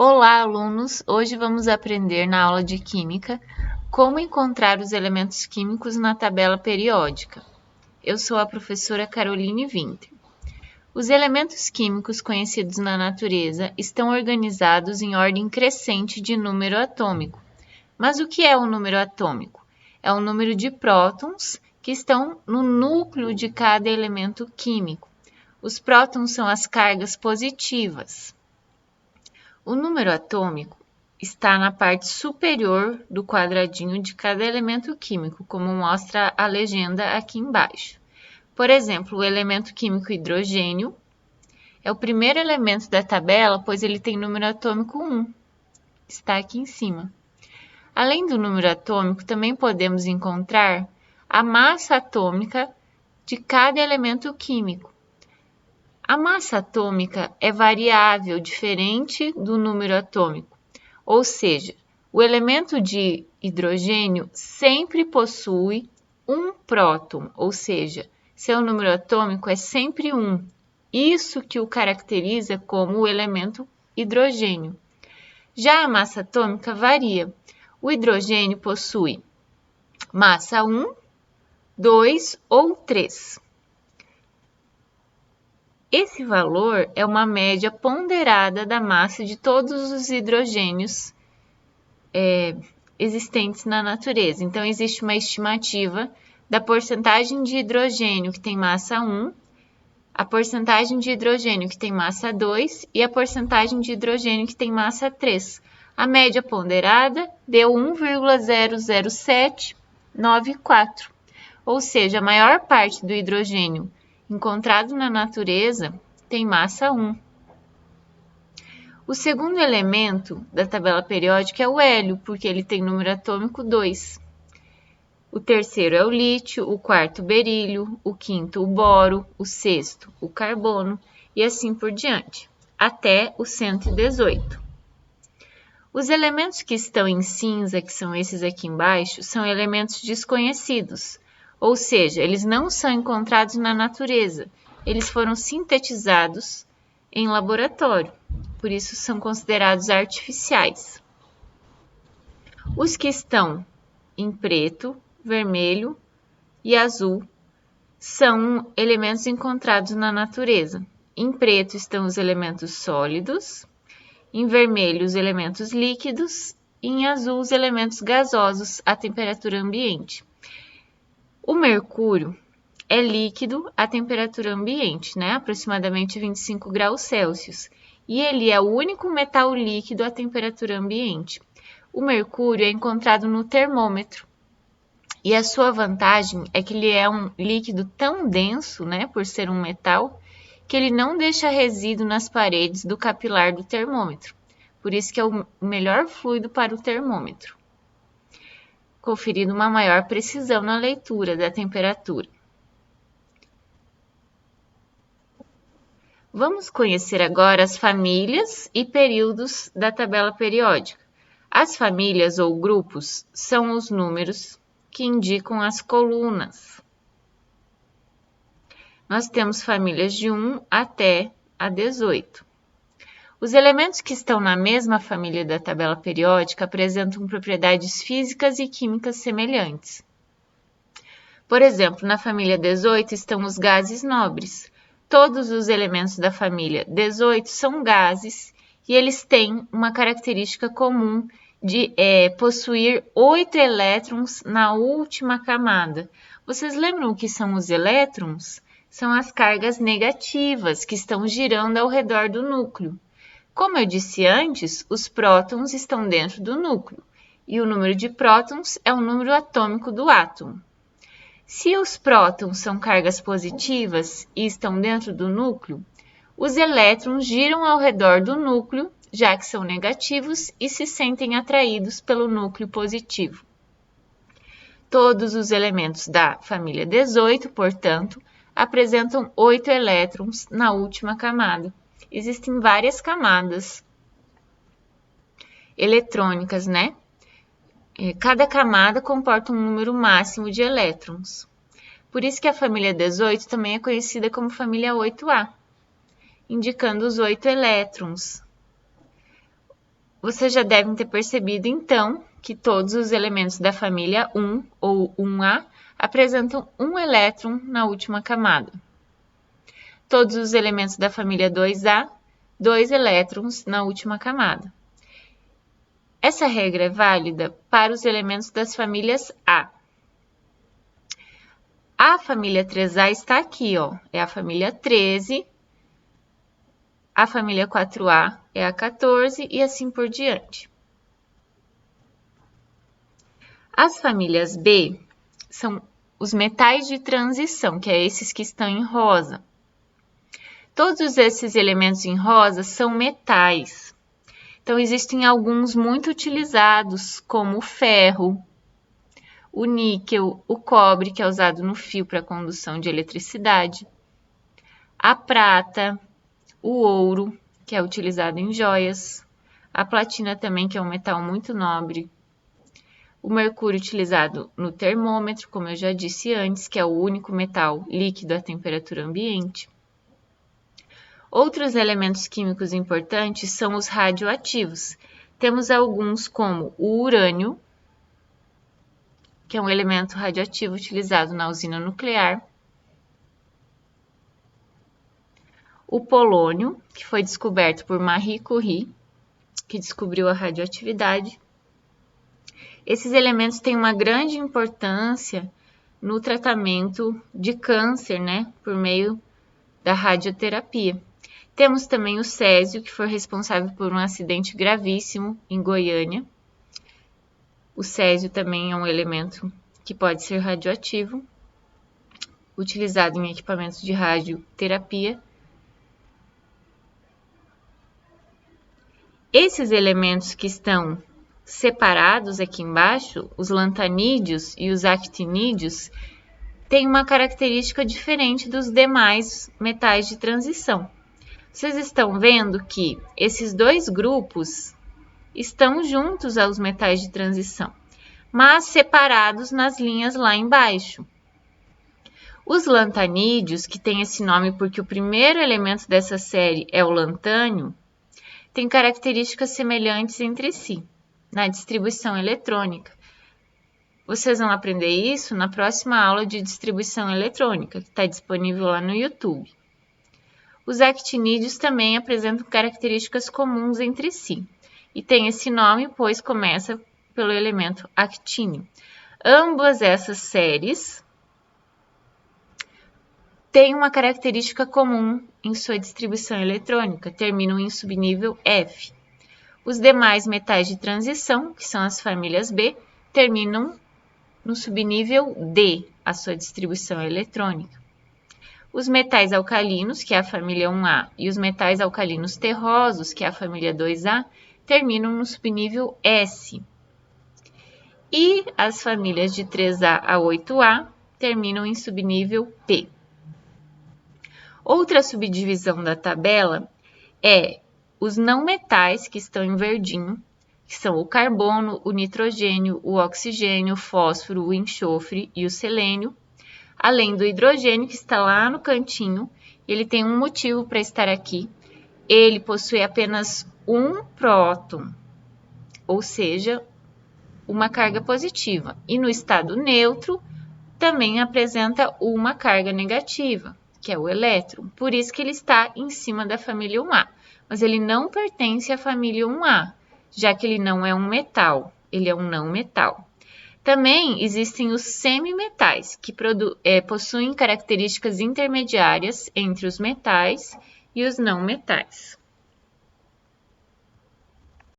Olá, alunos! Hoje vamos aprender na aula de Química como encontrar os elementos químicos na tabela periódica. Eu sou a professora Caroline Winter. Os elementos químicos conhecidos na natureza estão organizados em ordem crescente de número atômico. Mas o que é o número atômico? É o número de prótons que estão no núcleo de cada elemento químico. Os prótons são as cargas positivas. O número atômico está na parte superior do quadradinho de cada elemento químico, como mostra a legenda aqui embaixo. Por exemplo, o elemento químico hidrogênio é o primeiro elemento da tabela, pois ele tem número atômico 1. Está aqui em cima. Além do número atômico, também podemos encontrar a massa atômica de cada elemento químico. A massa atômica é variável, diferente do número atômico, ou seja, o elemento de hidrogênio sempre possui um próton, ou seja, seu número atômico é sempre 1. Isso que o caracteriza como o elemento hidrogênio. Já a massa atômica varia. O hidrogênio possui massa 1, 2 ou 3. Esse valor é uma média ponderada da massa de todos os hidrogênios existentes na natureza. Então, existe uma estimativa da porcentagem de hidrogênio que tem massa 1, a porcentagem de hidrogênio que tem massa 2 e a porcentagem de hidrogênio que tem massa 3. A média ponderada deu 1,00794, ou seja, a maior parte do hidrogênio encontrado na natureza tem massa 1. O segundo elemento da tabela periódica é o hélio, porque ele tem número atômico 2. O terceiro é o lítio, o quarto o berílio, o quinto o boro, o sexto o carbono e assim por diante, até o 118. Os elementos que estão em cinza, que são esses aqui embaixo, são elementos desconhecidos, ou seja, eles não são encontrados na natureza. Eles foram sintetizados em laboratório, por isso são considerados artificiais. Os que estão em preto, vermelho e azul são elementos encontrados na natureza. Em preto estão os elementos sólidos, em vermelho os elementos líquidos e em azul os elementos gasosos à temperatura ambiente. O mercúrio é líquido à temperatura ambiente, aproximadamente 25 graus Celsius, e ele é o único metal líquido à temperatura ambiente. O mercúrio é encontrado no termômetro, e a sua vantagem é que ele é um líquido tão denso, por ser um metal, que ele não deixa resíduo nas paredes do capilar do termômetro. Por isso que é o melhor fluido para o termômetro, conferindo uma maior precisão na leitura da temperatura. Vamos conhecer agora as famílias e períodos da tabela periódica. As famílias ou grupos são os números que indicam as colunas. Nós temos famílias de 1 até a 18. Os elementos que estão na mesma família da tabela periódica apresentam propriedades físicas e químicas semelhantes. Por exemplo, na família 18 estão os gases nobres. Todos os elementos da família 18 são gases e eles têm uma característica comum de possuir 8 elétrons na última camada. Vocês lembram o que são os elétrons? São as cargas negativas que estão girando ao redor do núcleo. Como eu disse antes, os prótons estão dentro do núcleo e o número de prótons é o número atômico do átomo. Se os prótons são cargas positivas e estão dentro do núcleo, os elétrons giram ao redor do núcleo, já que são negativos, e se sentem atraídos pelo núcleo positivo. Todos os elementos da família 18, portanto, apresentam 8 elétrons na última camada. Existem várias camadas eletrônicas, Cada camada comporta um número máximo de elétrons. Por isso que a família 18 também é conhecida como família 8A, indicando os 8 elétrons. Vocês já devem ter percebido, então, que todos os elementos da família 1 ou 1A apresentam um elétron na última camada. Todos os elementos da família 2A, 2 elétrons na última camada. Essa regra é válida para os elementos das famílias A. A família 3A está aqui, ó, é a família 13, a família 4A é a 14 e assim por diante. As famílias B são os metais de transição, que é esses que estão em rosa. Todos esses elementos em rosa são metais. Então, existem alguns muito utilizados, como o ferro, o níquel, o cobre, que é usado no fio para condução de eletricidade, a prata, o ouro, que é utilizado em joias, a platina também, que é um metal muito nobre, o mercúrio utilizado no termômetro, como eu já disse antes, que é o único metal líquido à temperatura ambiente. Outros elementos químicos importantes são os radioativos. Temos alguns como o urânio, que é um elemento radioativo utilizado na usina nuclear, o polônio, que foi descoberto por Marie Curie, que descobriu a radioatividade. Esses elementos têm uma grande importância no tratamento de câncer, né, por meio da radioterapia. Temos também o césio, que foi responsável por um acidente gravíssimo em Goiânia. O césio também é um elemento que pode ser radioativo, utilizado em equipamentos de radioterapia. Esses elementos que estão separados aqui embaixo, os lantanídeos e os actinídeos, têm uma característica diferente dos demais metais de transição. Vocês estão vendo que esses dois grupos estão juntos aos metais de transição, mas separados nas linhas lá embaixo. Os lantanídeos, que tem esse nome porque o primeiro elemento dessa série é o lantânio, têm características semelhantes entre si na distribuição eletrônica. Vocês vão aprender isso na próxima aula de distribuição eletrônica, que está disponível lá no YouTube. Os actinídeos também apresentam características comuns entre si, e tem esse nome pois começa pelo elemento actínio. Ambas essas séries têm uma característica comum em sua distribuição eletrônica, terminam em subnível F. Os demais metais de transição, que são as famílias B, terminam no subnível D, a sua distribuição eletrônica. Os metais alcalinos, que é a família 1A, e os metais alcalinos terrosos, que é a família 2A, terminam no subnível S. E as famílias de 3A a 8A terminam em subnível P. Outra subdivisão da tabela é os não metais, que estão em verdinho, que são o carbono, o nitrogênio, o oxigênio, o fósforo, o enxofre e o selênio, além do hidrogênio, que está lá no cantinho. Ele tem um motivo para estar aqui. Ele possui apenas um próton, ou seja, uma carga positiva. E no estado neutro, também apresenta uma carga negativa, que é o elétron. Por isso que ele está em cima da família 1A. Mas ele não pertence à família 1A, já que ele não é um metal, ele é um não metal. Também existem os semimetais, que possuem características intermediárias entre os metais e os não metais.